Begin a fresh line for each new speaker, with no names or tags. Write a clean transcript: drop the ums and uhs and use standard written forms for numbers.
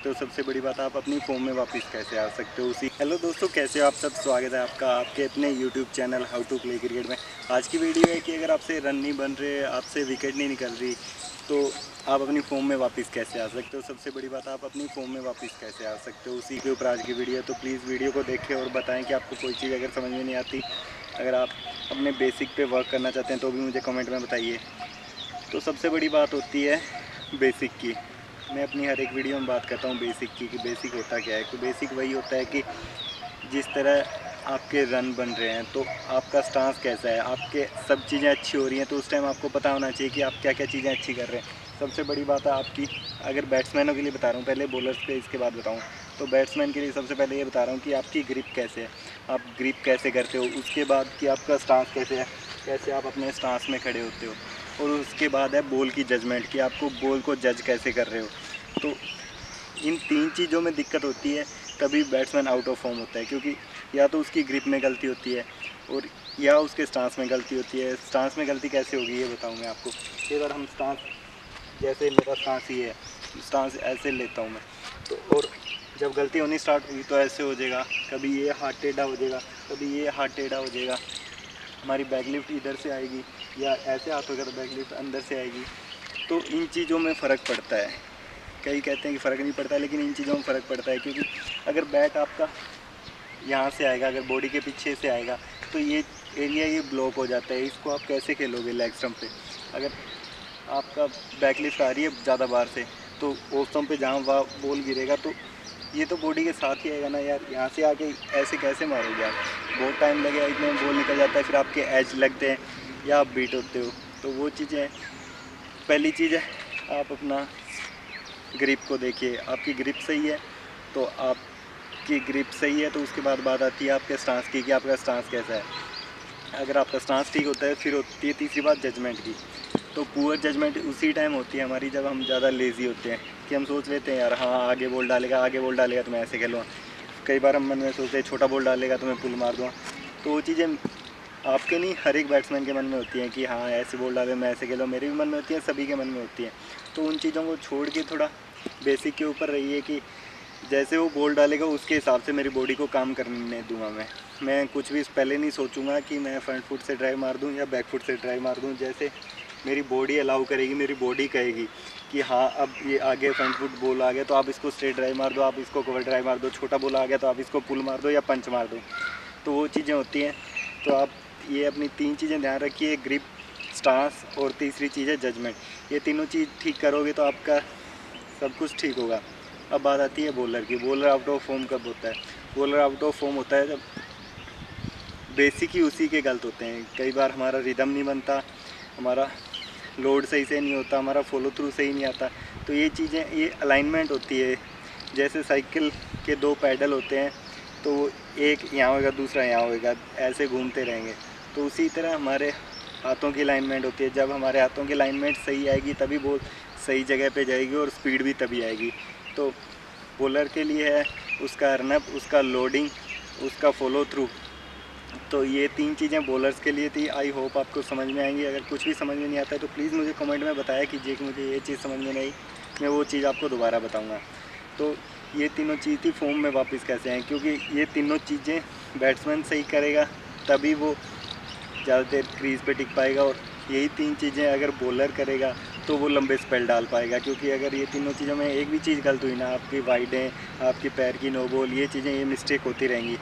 तो सबसे बड़ी बात, आप अपनी फॉर्म में वापस कैसे आ सकते हो उसी। हेलो दोस्तों, कैसे हो आप सब। स्वागत है आपका आपके अपने YouTube channel how to play cricket में। आज की वीडियो है कि अगर आपसे रन नहीं बन रहे, आपसे विकेट नहीं निकल रही, तो आप अपनी फॉर्म में वापस कैसे आ सकते हो। सबसे बड़ी बात, आप अपनी फॉर्म में वापस कैसे आ सकते हो, उसी के ऊपर आज की वीडियो है। तो प्लीज़ वीडियो को देखें और बताएँ कि आपको कोई चीज़ अगर समझ में नहीं आती, अगर आप अपने बेसिक पे वर्क करना चाहते हैं तो भी मुझे कमेंट में बताइए। तो सबसे बड़ी बात होती है बेसिक की। मैं अपनी हर एक वीडियो में बात करता हूँ बेसिक की, कि बेसिक होता क्या है। तो बेसिक वही होता है कि जिस तरह आपके रन बन रहे हैं तो आपका स्टांस कैसा है, आपके सब चीज़ें अच्छी हो रही हैं, तो उस टाइम आपको पता होना चाहिए कि आप क्या क्या चीज़ें अच्छी कर रहे हैं। सबसे बड़ी बात है आपकी, अगर बैट्समैनों के लिए बता रहा हूँ, पहले बॉलर्स पे इसके बाद बताऊँ। तो बैट्समैन के लिए सबसे पहले ये बता रहा हूँ कि आपकी ग्रिप कैसे है, आप ग्रिप कैसे करते हो। उसके बाद कि आपका स्टांस कैसे है, कैसे आप अपने स्टांस में खड़े होते हो। और उसके बाद है बॉल की जजमेंट, कि आपको बॉल को जज कैसे कर रहे हो। तो इन तीन चीज़ों में दिक्कत होती है, तभी बैट्समैन आउट ऑफ फॉर्म होता है। क्योंकि या तो उसकी ग्रिप में गलती होती है और या उसके स्टांस में गलती होती है। स्टांस में गलती कैसे होगी ये बताऊँ मैं आपको। कई बार हम स्टांस, जैसे मेरा स्टांस ही है, स्टांस ऐसे लेता हूँ मैं, तो और जब गलती होनी स्टार्ट हुई तो ऐसे हो जाएगा, कभी ये हाथ टेढ़ा हो जाएगा, कभी ये हाथ टेढ़ा हो जाएगा। हमारी बैक लिफ्ट इधर से आएगी, या ऐसे हाथ होगा तो बैक लिफ्ट अंदर से आएगी। तो इन चीज़ों में फ़र्क पड़ता है। कई कहते हैं कि फ़र्क नहीं पड़ता, लेकिन इन चीज़ों में फ़र्क पड़ता है। क्योंकि अगर बैट आपका यहाँ से आएगा, अगर बॉडी के पीछे से आएगा, तो ये एरिया ये ब्लॉक हो जाता है। इसको आप कैसे खेलोगे लेग स्टंप पे। अगर आपका बैक लिफ्ट आ रही है ज़्यादा बाहर से, तो ऑफ स्टंप पे जहाँ वहाँ बॉल गिरेगा, तो ये तो बॉडी के साथ ही आएगा ना यार। यहाँ से आके ऐसे कैसे मारोगे आप, बहुत टाइम लगेगा, इतने में बॉल निकल जाता है, फिर आपके एज लगते हैं या आप बीट होते हो। तो वो चीज़ें, पहली चीज़ है आप अपना ग्रिप को देखिए। आपकी ग्रिप सही है तो आपकी ग्रिप सही है, तो उसके बाद बात आती है आपके स्टांस की, कि आपका स्टांस कैसा है। अगर आपका स्टांस ठीक होता है, फिर होती है तीसरी बात जजमेंट की। तो पुअर जजमेंट उसी टाइम होती है हमारी, जब हम ज़्यादा लेज़ी होते हैं, कि हम सोच लेते हैं यार हाँ आगे बॉल डालेगा, आगे बॉल डालेगा तो मैं ऐसे खेलूँगा। कई बार हम मन में सोचते हैं छोटा बॉल डालेगा तो मैं पुल मार दूँगा। तो वो चीज़ें आपके नहीं, हर एक बैट्समैन के मन में होती हैं कि हाँ ऐसे बॉल डाले मैं ऐसे खेलूँ। मेरे भी मन में होती है, सभी के मन में होती हैं। तो उन चीज़ों को छोड़ के थोड़ा बेसिक के ऊपर रहिए, कि जैसे वो बॉल डालेगा उसके हिसाब से मेरी बॉडी को काम करने दूंगा। मैं कुछ भी पहले नहीं सोचूंगा कि मैं फ्रंट फुट से ड्राइव मार दूं या बैक फुट से ड्राइव मार दूं। जैसे मेरी बॉडी अलाउ करेगी, मेरी बॉडी कहेगी कि हाँ अब ये आगे फ्रंट फुट बॉल आ गया तो आप इसको स्ट्रेट ड्राइव मार दो, आप इसको कवर ड्राइव मार दो। छोटा बॉल आ गया तो आप इसको पुल मार दो या पंच मार दो। तो वो चीज़ें होती हैं। तो आप ये अपनी तीन चीज़ें ध्यान रखिए, ग्रिप, स्टांस और तीसरी चीज़ है जजमेंट। ये तीनों चीज़ ठीक करोगे तो आपका सब कुछ ठीक होगा। अब बात आती है बॉलर की। बॉलर आउट ऑफ फॉर्म कब होता है। बॉलर आउट ऑफ फॉर्म होता है जब बेसिक ही उसी के गलत होते हैं। कई बार हमारा रिदम नहीं बनता, हमारा लोड सही से नहीं होता, हमारा फॉलो थ्रू सही नहीं आता। तो ये चीज़ें, ये अलाइनमेंट होती है। जैसे साइकिल के दो पैडल होते हैं, तो वो एक यहाँ होगा दूसरा यहाँ होगा, ऐसे घूमते रहेंगे। तो उसी तरह हमारे हाथों की अलाइनमेंट होती है। जब हमारे हाथों की अलाइनमेंट सही आएगी तभी बॉल सही जगह पे जाएगी और स्पीड भी तभी आएगी। तो बॉलर के लिए है उसका रनअप, उसका लोडिंग, उसका फॉलो थ्रू। तो ये तीन चीज़ें बॉलर्स के लिए थी। आई होप आपको समझ में आएंगी। अगर कुछ भी समझ में नहीं आता है तो प्लीज़ मुझे कमेंट में बताया कीजिए कि मुझे ये चीज़ समझ में नहीं आई, मैं वो चीज़ आपको दोबारा बताऊंगा। तो ये तीनों चीज़ थी फॉर्म में वापस कैसे आएँ, क्योंकि ये तीनों चीज़ें बैट्समैन सही करेगा तभी वो ज़्यादा देर क्रीज़ पे टिक पाएगा। और यही तीन चीज़ें अगर बॉलर करेगा तो वो लंबे स्पेल डाल पाएगा। क्योंकि अगर ये तीनों चीज़ों में एक भी चीज़ गलत हुई ना, आपकी वाइडें, आपकी पैर की नो बॉल, ये चीज़ें, ये मिस्टेक होती रहेंगी।